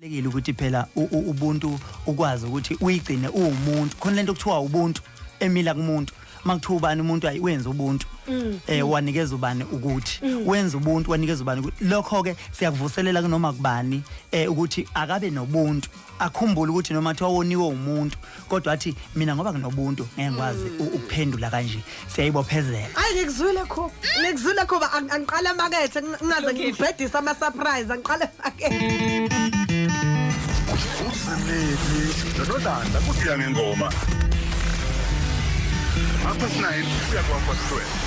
Lekile ukuthi phela ubuntu ukwazi ukuthi uyigcine uwumuntu khona lento kuthiwa ubuntu emila kumuntu makuthiwa ubani umuntu ayiwenza ubuntu wanikeza ubani ukuthi wenza ubuntu wanikeza ubani ukuthi lokho ke siyakuvuselela kunoma kubani ukuthi akabe nobuntu akhumbule ukuthi noma kuthiwa woniwe umuntu kodwa athi mina ngoba nginobuntu ngeke ngikwazi ukuphendula kanje siyayibophezela ayi ngikuzwile kho angiqala makethe ngingaze ngibhedisa ama surprise angiqala makethe usiniki nodanda kusiya ngengoma apha sinayi kuya kwa Sithole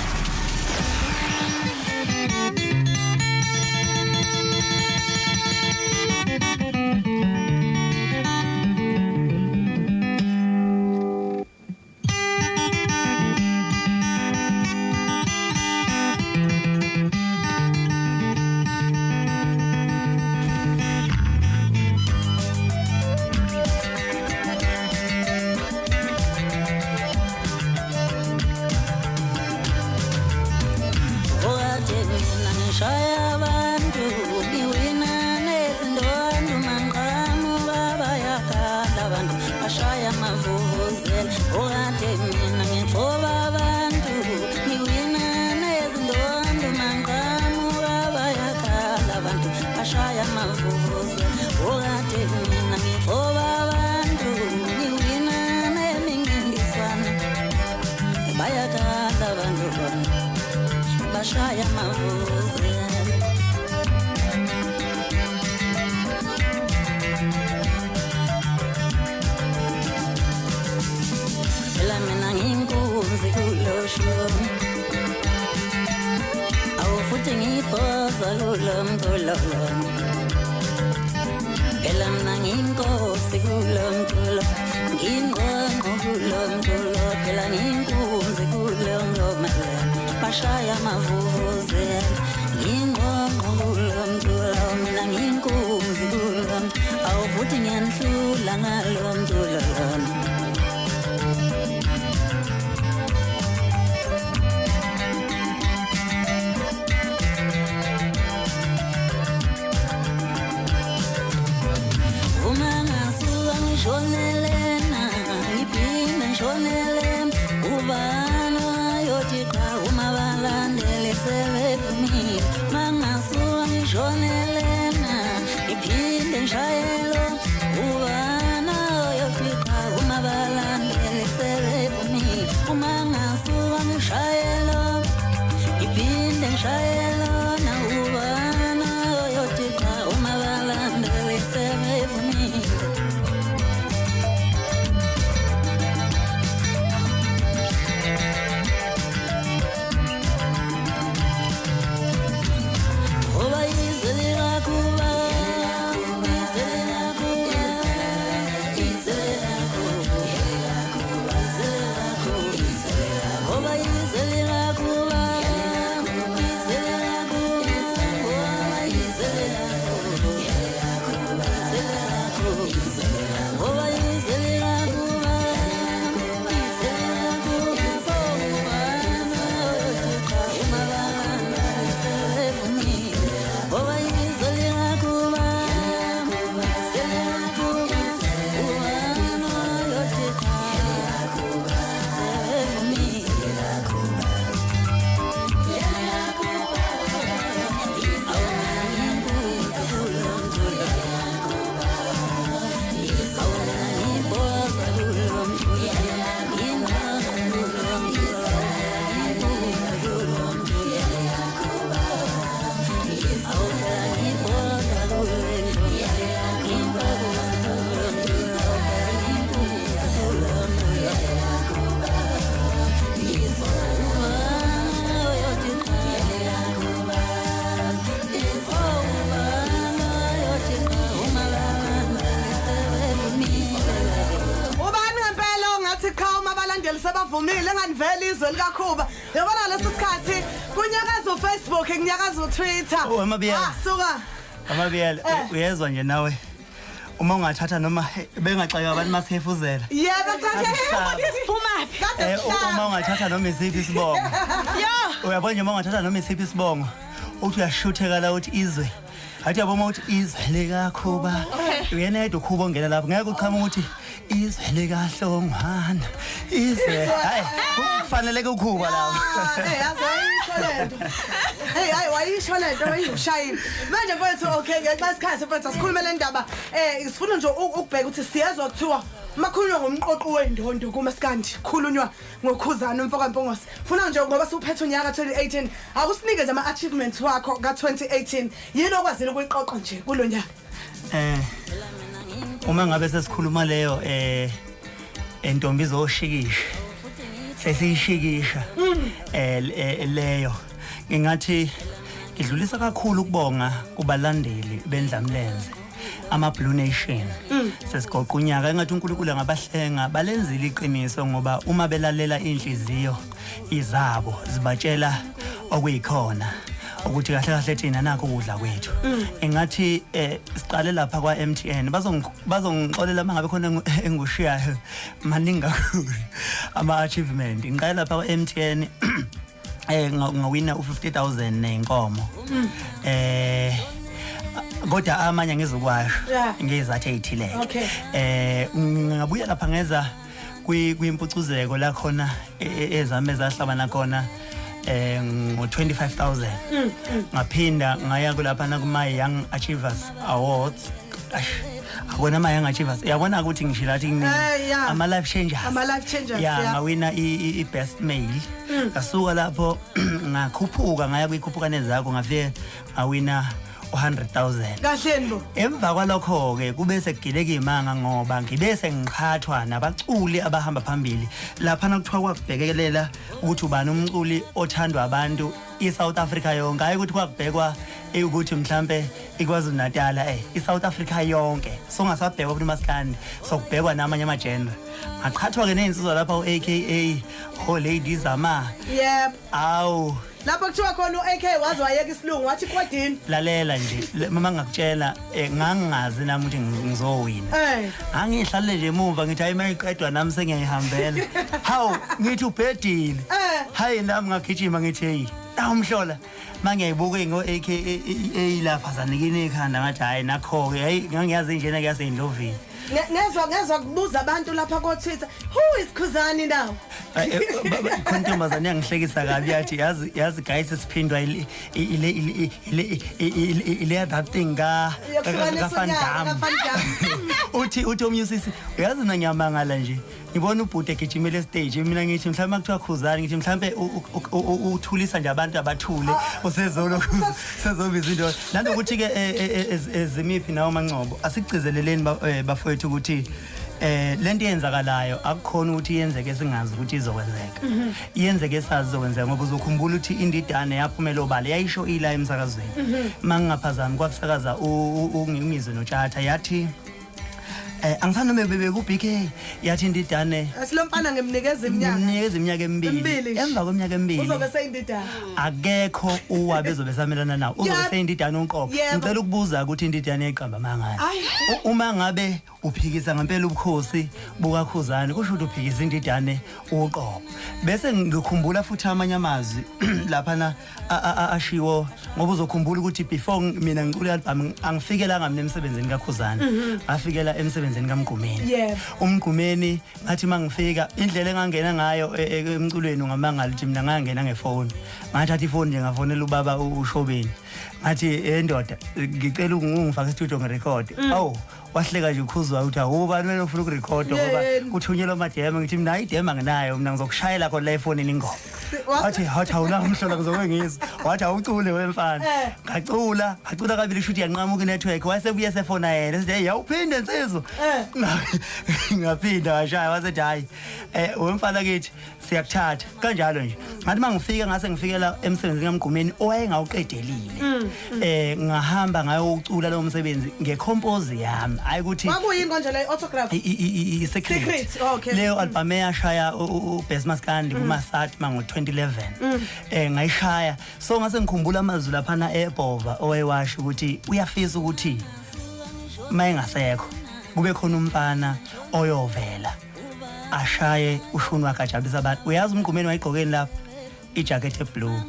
sebavumile enganivela izwe likakhuba yabona leso sikhathi kunyakaza Facebook kunyakaza Twitter suka amabiyela uyezwa nje nawe uma ungathatha noma bengaxaka abantu masihefuzela yebo thatha siphumaphi uma ungathatha noma isiphi isibongo uyabona nje uma ungathatha noma isiphi isibongo uthi uyashutheka la uthi izwe athi yabo mawuthi izwele kakhuba uyena yedwa ukhuba ongena lapho ngeke uqhamuke ukuthi izwele kahlongwana izwe hayi kufanele ukhuba lapho Hey wayisho lento wayishayile manje mfethu okay ngenxa isikhathi mfethu asikhulume le ndaba sifuna nje ukubheka ukuthi siyezwa kuthiwa makhulunywa ngomqoqo wendondo kuMaskandi khulunywa ngokhuzana umfokaMpongose funa nje ngoba suphethe unyaka 2018 akusinikeze ama achievements wakho ka 2018 yini okwazile ukuyiqoqa nje kulonyaka uma ngabe sesikhuluma leyo entombi zoshikisha sesiyishikisha leyo ngingathi idlulisa kakhulu ukubonga kubalandeli bendlamlenze ama Blue Nation sesigoqa unyaka engathi uNkulunkulu ngabahlenga balenzile iqiniso ngoba uma belalela inhliziyo izabo zibatshela okuyikhona ukuthi kahle kahle thina nakho ukudla kwethu engathi siqale lapha kwa MTN bazongixolela mangabe khona engushiyayo maningi kakhulu ama achievement ngiqale lapha kwa MTN ngawina u50,000 nenkomo kodwa amanye ngizokwasho ngezathu ezithile ngabuya lapha ngeza kwimpucuzeko la khona ezame zahlabana khona ngo25,000 ngaphinda ngaya kulapha na kuma Young Achievers Awards akona ama Young Achievers yabona ukuthi ngishila athi ama life changers ngawina i best male ngasuka lapho ngakhuphuka ngaya kwikhuphukane zakho ngafike ngawina 100,000 kahleni bo emva kwalokho ke kube sekugileka imanga ngoba ngibese ngiqhathwa nabaculi abahamba phambili lapha nakuthiwa kwakubhekelela ukuthi ubani umculi othandwa abantu iSouth Africa yonke hayi ukuthi kwakubhekwa ukuthi mhlambe iKwaZulu Natal iSouth Africa yonke so ngasabhekwa kuthi Maskandi sokubhekwa namanye ama genre ngaqhathwa ke nensizwa lapha uAKA ladies ama yep awu lapho kuthiwa khona uAK wazi wayeka isilungu wathi kodini lalela nje mama ngakutshela ngangingazi nami ukuthi ngizowina angihlale nje emuva ngithi hayi mayiqedwa nami sengiyihambela hawu ngithi ubhedile hayi nami ngagijima ngithi hey awumhlola mangiyayibuka ngoAK lapha zanikini ekhanda ngathi hayi nakho ke hayi ngangiyazi njena kuyasendlovini ngezwa kubuza abantu lapha ko Twitter who is Khuzani now kontombazane yangihlekisa kabi yathi yazi guys siphindwa ile that thing ka Fandam uthi umyusisi uyazi nanyamangala nje ngibona ubhuti egijimela stage mina ngithi mhlawumbe kuthiwa Khuzani ngithi mhlawumbe uthulisa nje abantu abathule usezolo sezobiza into nanokuthi ke ezimiphi nawo mancobo asigcizeleleni bafowethu ukuthi lento yenzakalayo akukhona ukuthi yenzeke singazi ukuthi izokwenzeka iyenzeke sazi izokwenzeka ngoba uzokhumbula ukuthi indidane yaphumela obala yayisho ila emsakazweni mangingaphazami kwakusakaza ungizwe noTshatha yathi angifana bebe ku BK yathi indidane asilomfana ngemnikeza iminyaka emibili emva kweminyaka emibili uzobe seyindidane akekho uwabe ezobesamelana nawo uzobe seyindidane unqobo ngicela ukubuza ukuthi indidane eqamba mangani uma ngabe uphikisa ngempela ubukhosi bukaKhuzani kusho ukuthi uphikisa indidane uqobo bese ngikhumbula futhi amanye amazwi lapha na ashiwo ngoba uzokhumbula ukuthi before mina ngicula album angifikelanga mina emsebenzini kaKhuzani afikela emsebenzini kaMgqumeni uMgqumeni ngathi mangifika indlela engangena ngayo emculweni ngamangala ukuthi mina ngangena ngefoni ngathatha ifoni nje ngafonela ubaba uShobeni ngathi endoda ngicela ungifake studio ngerecord wahleka nje ukhuzwa uthi awubani wena ufuna ukurecord ngoba kuthunyelwa amadema ngithi mina idema nginayo mina ngizokushayela khona la efonini ingoma wathi awula umhlola ngizokwengiza wathi awucule wemfana ngacula kabili shoot yanqamuka network wasebuye sefona yena sithi hey awuphinde nsizwa ngaphinda washaya wasethi hayi wemfana kithi siyakuthatha kanjalo nje ngathi mangifika ngase ngifikela emsebenzini kaMgqumeni owayengakuqedelile ngahamba ngayocula lo msebenzi ngecompose yami hayi ukuthi kwakuyini konje le autograph secret okay leyo album eyashaya uBest Maskandi kuMasat mango 2011 ngayishaya so ngase ngikhumbula amazwi lapha na eBhova owayewasho ukuthi uyafisa ukuthi mayengasekho kube khona umfana oyovela ashaye ushunwa kajabulisa abantu uyazi uMgqumeni wayigqokeni lapha ijacket eblue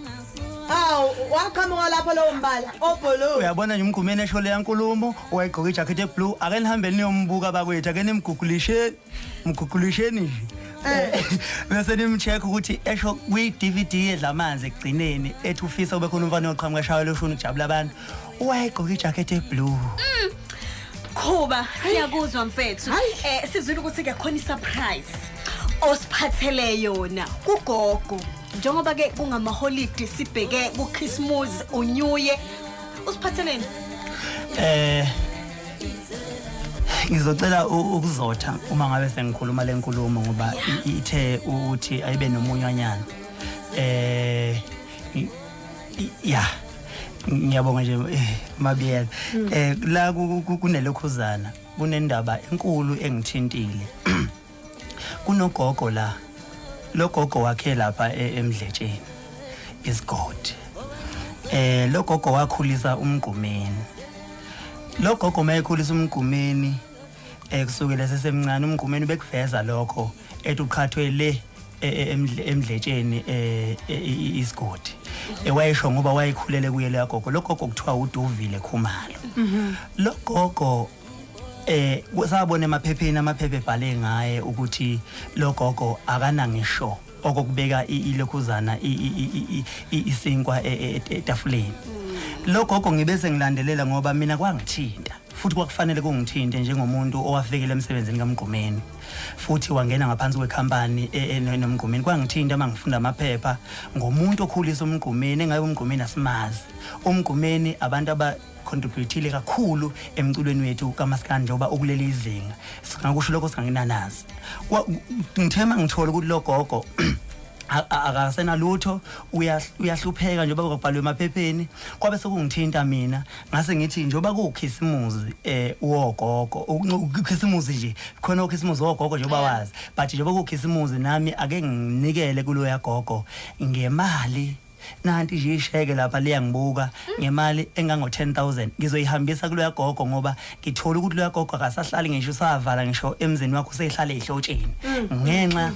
waqhamuka lapho lowo mbala obholo uyabona nje umgumeni esho le yankulumo wayigqoka ijacket eblue ake nihambe niyombuka bakwethu ake nimgugulisheni nje bese nimcheck ukuthi esho kwi-DVD edla amanzi ekugcineni ethi ufisa ube khona umfana oqhamuka eshawe loshuni kujabula abantu wayigqoka ijacket eblue. Khuba siyakuzwa mfethu sizwile ukuthi ke khona isurprise osiphathele yona kugogo njengoba ke kungama holiday sibheke ku Christmas uNew Year usiphatheleni ngizocela ukuzotha uma ngabe sengikhuluma lenkulumo ngoba ithe ukuthi ayibe nomunyanyana ngiyabonga nje mabiyela la kunelokhuzana kunendaba enkulu engithintile kunogogo la logogo wakhe lapha eMdletsheni isigodi logogo wakhulisa umgqumeni logogo mayekhulisa umgqumeni kusukela sesemncane umgqumeni bekuveza lokho ethi uqhathwe le eMdletsheni isigodi wayesho ngoba wayekhulele kuye le gogo logogo kuthiwa uDuvile Khumalo logogo kusabona emaphepheni amaphephe ebhale ngaye ukuthi logogo akana ngisho okubeka ilokhuzana isinkwa etafuleni logogo ngibese ngilandelela ngoba mina kwangithinta futhi kwakufanele kungithinte njengomuntu owafikele emsebenzini kaMgqumeni futhi wangena ngaphansi kwekhampani enomgqumeni kwangithinta mangifunda amaphepha ngomuntu okhulisa umgqumeni engabe umgqumeni asimazi umgqumeni abantu contributile kakhulu emculweni wethu kaMaskandi njengoba ukuleli izinga singakusho lokho singanginanazi ngithema ngithola ukuthi logogo akasena lutho uyahlupheka njengoba kwabhalwe emaphepheni kwabe sekungithinta mina ngase ngithi njengoba kukhisimuzi wogogo ukhisimuzi nje khona ukhisimuzi wogogo njengoba wazi but njengoba kukhisimuzi nami ake nginikele kulo yagogo ngemali nanti nje isheke lapha liyangibuka ngemali engango 10,000 ngizoyihambisa kulo yagogo ngoba ngithola ukuthi lo yagogo akasahlali ngisho savala ngisho emzini wakho sehlala ehlotsheni ngenxa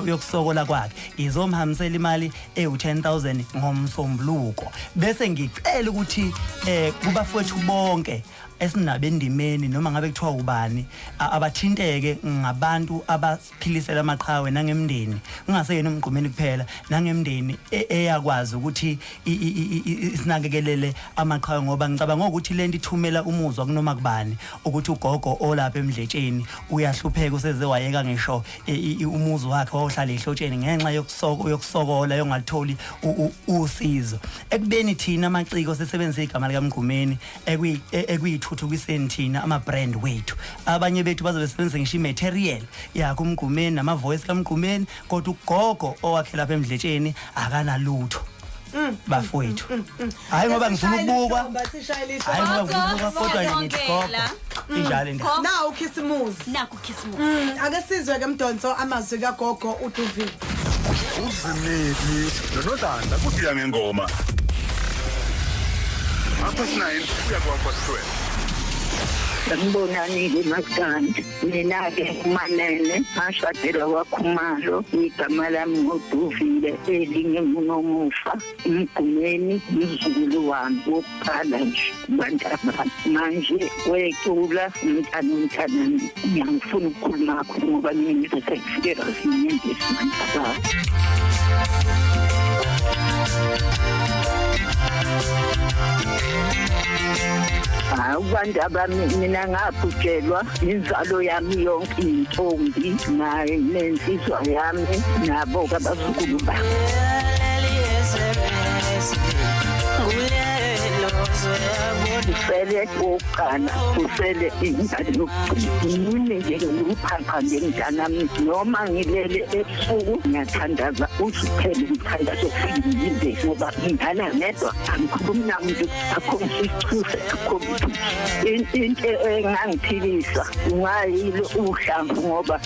yokusokola kwakhe ngizomhambisela imali e10,000 ngomsombuluko bese ngicela ukuthi kubafowethu bonke esinabe endimeni noma ngabe kuthiwa ubani abathinteke ngabantu abaphilisela amaqhawe nangemndeni ungaseyena umgqumeni kuphela nangemndeni eyakwazi ukuthi isinakekelele amaqhawe ngoba ngicabanga ukuthi lento ithumela umuzwa kunoma kubani ukuthi ugogo olapha eMdletsheni uyahlupheka useze wayeka ngisho umuzi wakhe wawuhlala ehlotsheni ngenxa yokusokola yongatholi usizo ekubeni thina amaciko sesebenzisa igama lika Mgqumeni thuthukiseni thina ama brand wethu abanye bethu bazobesebenzisa ngisho imaterial yakho umgqumeni nama voice kaMgqumeni kodwa ugogo owakhe lapha eMdletsheni akana lutho bafowethu hayi ngoba ngifuna ukubukwa hayi ngoba ngifuna ukubukwa kodwa ngithi gogo injalo into na ukhisimuzi nakho khisimuzi ake sizwe ke Mdonso amazwi kagogo uDuvile uzimili nonodanda kusiya ngengoma apho sinayini uyakwakho siwe Sanibonani Maskandi mina-ke uManene ngashadela kwaKhumalo igama lami ngoDuvile elinye nguNomufa Mgqumeni umzukulu wami wokuqala nje bantabami manje wecula umntanami ngiyangifuna ukukhuluma ngakho ngoba ngizosekufika sinyende esimantaba abantu abami mina ngabhujelwa inzalo yami yonke intombi naye nensizwa yami nabo abazukulu bami usele oqala usele ingane yokugcina nje ukuphapha ngemntanami noma ngilele ebusuku ngiyathandaza usuphele umthandazo ufike ngoba ingane nedwa angikhulumi namuntu akho isicuse akho into engangiphilisa ngayilo uhlamvu ngoba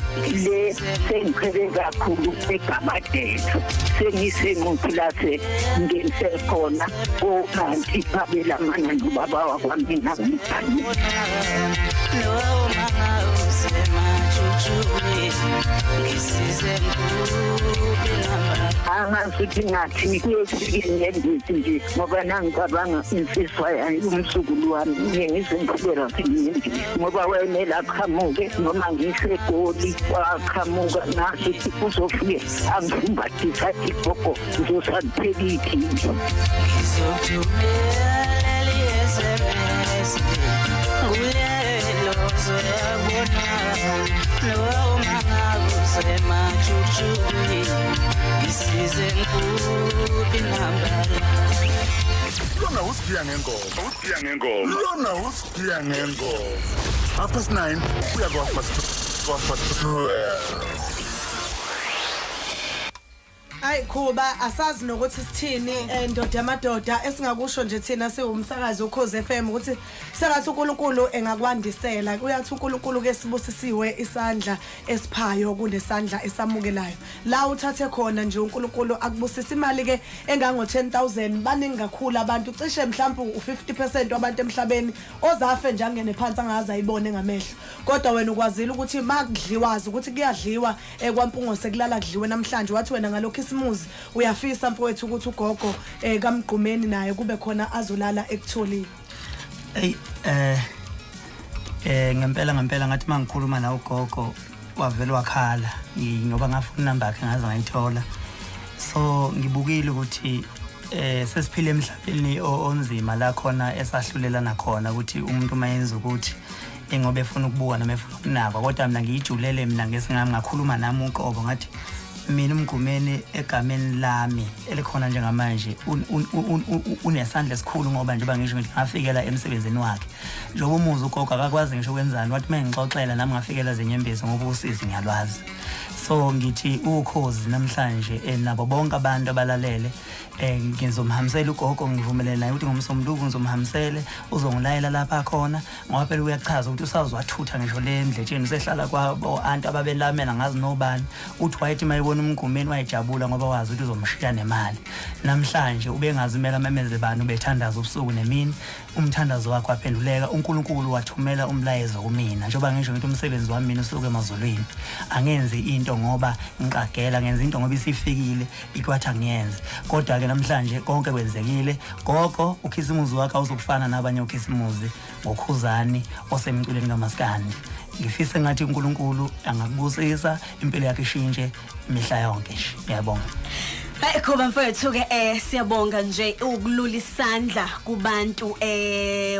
le sengiphele kakhulu egamadethu sengisemuthi lase ngenise khona okanti babela mana nobaba wakwami nabantwana angasuthi ngathi kuyesikenendisi nje ngoba nangicabanga insiswa umsukulu wami ngizimpilo ngoba wena laphamuke noma ngisegoli waqhamuka nasi uzofike angimbathisa igogo ngizosapheliki Lona usigiya ngengoma. Lona usigiya ngengoma. 9:30 kuya kwa Hayi Khuba asazi nokuthi sithini ndoda yamadoda esingakusho nje thina siwumsakazi uKhozi FM ukuthi sengathi uNkulunkulu engakwandisela uyathi uNkulunkulu ke sibusisiwe isandla esiphayo kunesandla esamukelayo la uthathe khona nje uNkulunkulu akubusisa imali ke engango 10,000 baningi kakhulu abantu cishe mhlawumbe u50% wabantu emhlabeni ozafe njengene phansi angaza ayibone ngamehlo kodwa wena ukwazile ukuthi makudliwazi ukuthi kuyadliwa kwaMpungo sekulala kudliwe namhlanje wathi wena ngalokho isimuzi uyafisa mfowethu ukuthi ugogo kaMgqumeni naye kube khona azolala ekutholile ngempela ngathi mangikhuluma na ugogo wavela wakhala ngoba ngafuna inamba yakhe ngaze ngayithola so ngibukile ukuthi sesiphile emhlabeni onzima la khona esahlulelana khona ukuthi umuntu mayenza ukuthi ngoba efuna ukubuka noma efuna ukunakwa kodwa mina ngiyijulele mina ngesingami ngakhuluma nami uqobo ngathi mina uMgqumeni egameni lami elikhona njengamanje unesandla esikhulu ngoba njengoba ngisho ngithi ngafikela emsebenzini wakhe njengoba umuzi ugogo akakwazi ngisho kwenzani wathi mengixoxela nami ngafikela zenyembezi ngoba usizi ngiyalwazi so ngithi uKhozi namhlanje nabo bonke abantu abalalele ngizomhambisela ugogo ngivumelene naye ukuthi ngomsombuluko ngizomhambisele uzongilayela lapha khona ngoba phela uyachaza ukuthi usazwathutha ngisho le ndletsheni sehlala kwabo anti ababelamela ngazi nobani uthi wayethi mayibona uMgqumeni wayejabula ngoba wazi ukuthi uzomshiya nemali namhlanje ubengazimela memeze bani ubethandaza ubusuku nemini umthandazo wakhe waphenduleka uNkulunkulu wathumela umlayezo kumina njengoba ngisho ngithi umsebenzi wami mina usuke emazulwini angenzi into ngoba ngiqagela ngenza into ngoba isifikile ikwathi angiyenze kodwa ke namhlanje konke kwenzekile gogo ukhisimuzi wakhe awuzokufana nabanye ukhisimuzi ngokhuzani osemculeni kaMaskandi ngifisa ngathi uNkulunkulu angakubusisa impilo yakhe ishintshe imihla yonke nje ngiyabonga Khuba mfowethu ke siyabonga nje ukulula isandla kubantu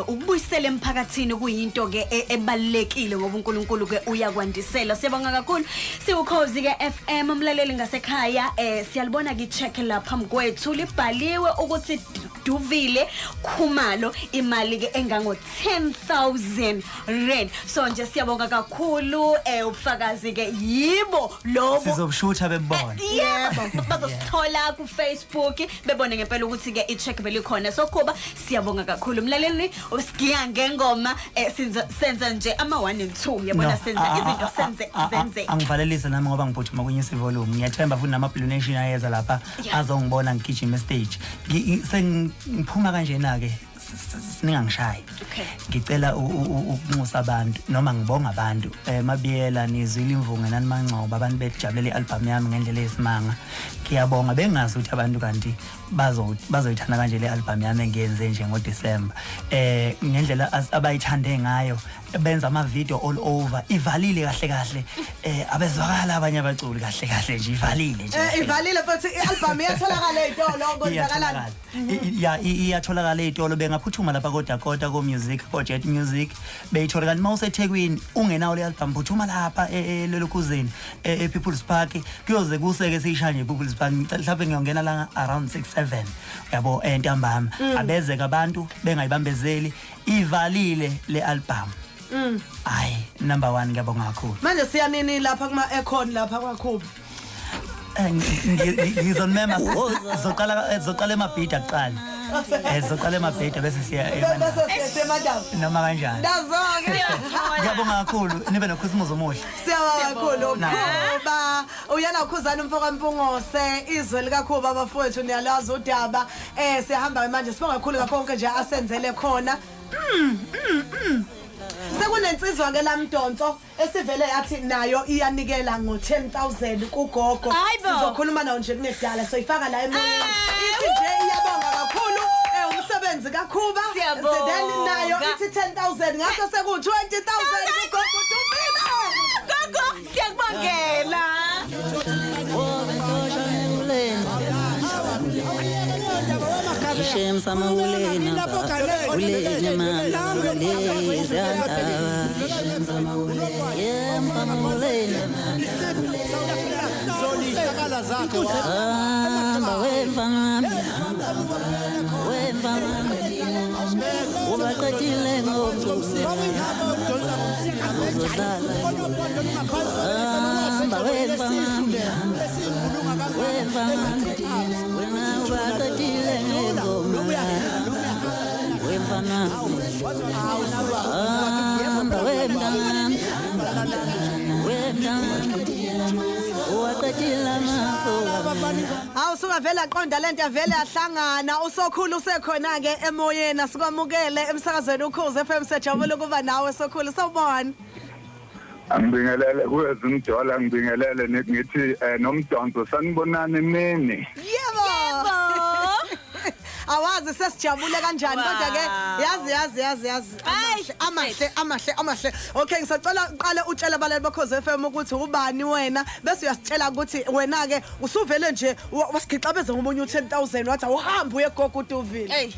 ukubuyisela emphakathini kuyinto ke ebalekile ngoba uNkulunkulu ke uyakwandisela siyabonga kakhulu siwukhozi ke FM umlaleli ngasekhaya siyalibona ke check lapha mkwethu libhaliwe ukuthi Duvile Khumalo imali ke engango 10,000 rand so nje siyabonga kakhulu ubufakazi ke yibo lobo sizobushutha bebona yebo bazosithola ku Facebook bebone ngempela ukuthi ke icheck belikhona so Khuba siyabonga kakhulu mlaleli usigiya ngengoma senza nje ama 1 and 2 yabona senza izinto senze angivalelise nami ngoba ngiphuthuma kwenye isivolume ngiyathemba futhi nama Blue Nation ayeza lapha azongibona ngigijima stage sengiphuma kanjena ke siningangishayi ngicela ukunxusa abantu noma ngibonga abantu mabiyela nizwile imvunge nani mangcobo abantu bejabulela ialbum yami ngendlela esimanga ngiyabonga bengazi ukuthi abantu kanti bazoyithanda kanje le album yami engiyenze nje ngoDecember ngendlela abayithande ngayo benza ama video all over ivalile kahle abezwakala abanye abaculi kahle nje ivalile nje ivalile futhi ialbum iyatholakala ezitolo konzakalana iyatholakala ezitolo bengaphuthuma lapha kodwa ko music budget music beyithola kanti mawuseThekwini ungenawo le album phuthuma lapha eLelukuzeni ePeople's Park kuyoze kuseke siyishanje ePeople's Park mhlawumbe ngiyongena la around 6-7 yabo entambama abezeka abantu bengayibambezeli ivalile le album Ay number 1 ngiyabonga kakhulu manje siyanini lapha kuma Econ lapha kwaKhuba ngizonmema zoqala emabhida aqala zoqala emabhida bese siya madam noma kanjani ndazonke ngiyabonga kakhulu nibe nokhisimuzi omuhle siyabonga kakhulu Khuba uyana ukhuzana umfoka Mpungose izwe likaKhuba abafowethu niyalazi udaba siyahamba manje sibonga kakhulu ngakho konke nje asenzele khona Sekunensizwa ke lamdonso esivele yathi nayo iyanikela ngo10,000 kugogo. Hayi bo. Sizokhuluma nawo nje kunedala soyifaka la emoyeni. Ithi nje iyabonga kakhulu umsebenzi kaKhuba. Siyabonga. Then nayo ithi 10,000 ngakho seku 20,000 kugogo Dufile. Gogo, siyakubongela. Shem sama ulena Awusuka vele aqonda lento avele yahlangana usokhulu usekhona ke emoyeni sikwamukele emsakazweni ukhoze FM sejabule kuba nawe sokhulu sawubona Angibingelele kwezimdola ngibingelele ngithi nomdonso sanibonani nini Yebo Awazi sesijabule kanjani kodwa ke yazi amahle okay ngisacela uqale utshela abalali bakhoze FM ukuthi ubani wena bese uyasitshela ukuthi wena ke usuvele nje wasigixabeza ngomunye u10,000 wathi awuhambe uye gogo Dufile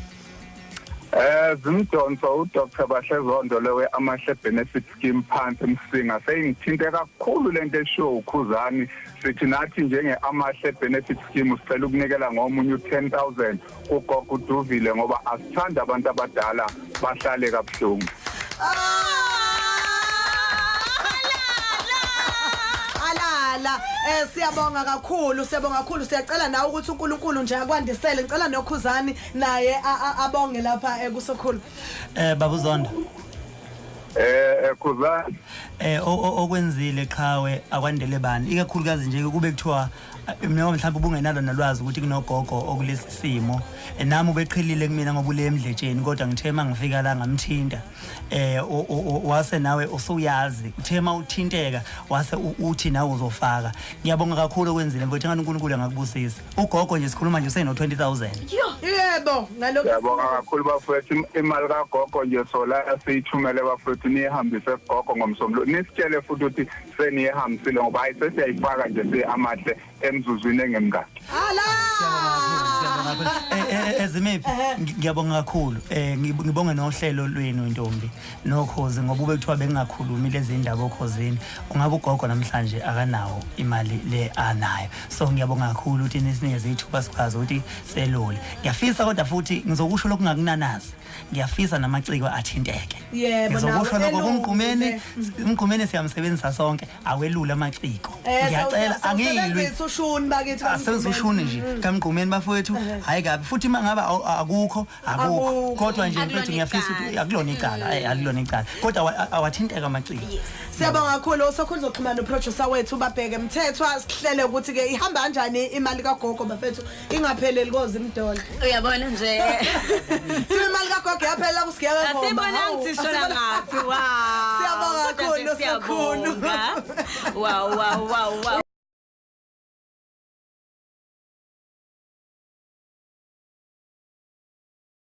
Zimdonso uDr Bahlezondo lewe amahle benefit scheme phansi Msinga seyingithinte kakhulu lento esho ukhuzani sithi nathi njenge amahle benefit scheme sicela ukunikela ngomunye u10,000 kugogo Dufile ngoba asithanda abantu abadala bahlale kabuhlungu siyabonga kakhulu siyacela nawe ukuthi uNkulunkulu nje akwandisele ngicela nokhuzani naye abonge lapha kusokhulu babuzondo khuzani okwenzile qhawe akwandele bani ikakhulukazi nje kube kuthiwa mina mhlawumbe ubungenalo nalwazi ukuthi kunogogo okulesi simo nami ubeqhilile kumina ngoba ule emdletsheni kodwa ngithema ngifika la ngamthinta wase nawe usuyazi uthema uthinteka wase uthi nawe uzofaka ngiyabonga kakhulu okwenzile mfowethu ngani uNkulunkulu angakubusisa ugogo nje sikhuluma nje useno 20,000 yebo ngalokho yabonga kakhulu bafowethu imali kagogo nje sola siyithumele bafowethu nihambise gogo ngomsombuluko nisitshele futhi ukuthi senihambisile ngoba ayisesiyayifaka nje siamahle emzuzwini engemngaki ezimiphi ngiyabonga kakhulu ngibonge nohlelo lwenu Ntombi nokhozi ngoba ube kuthiwa bengakhulumi lezi indaba okhozini ungabe ugogo namhlanje akanawo imali le anayo so ngiyabonga kakhulu ukuthi nisineze ithuba sikwazi ukuthi selole ngiyafisa kodwa futhi ngizokusho lokungakunanazi ngiyafisa namaciko athinteke ngizokusho lokho umgqumeni siyamsebenzisa sonke awelula amaciko ngiyacela angilwi ushuni bakithi asenze ushuni nje kamgqumeni bafowethu hayi kabi futhi mangaba akukho kodwa nje mfethu ngiyafisa ukuthi akulona icala akulona icala kodwa awathinteka amaciko siyabonga kakhulu sokhulu zoxhumana noproducer wethu babheke mthethwa sihlele ukuthi ke ihamba kanjani imali kagogo bafethu ingapheleli koze imdola Uyabona nje imali kagogo yaphela kusigebe ngoma asibona ngithishola ngaphi siyabonga kakhulu wow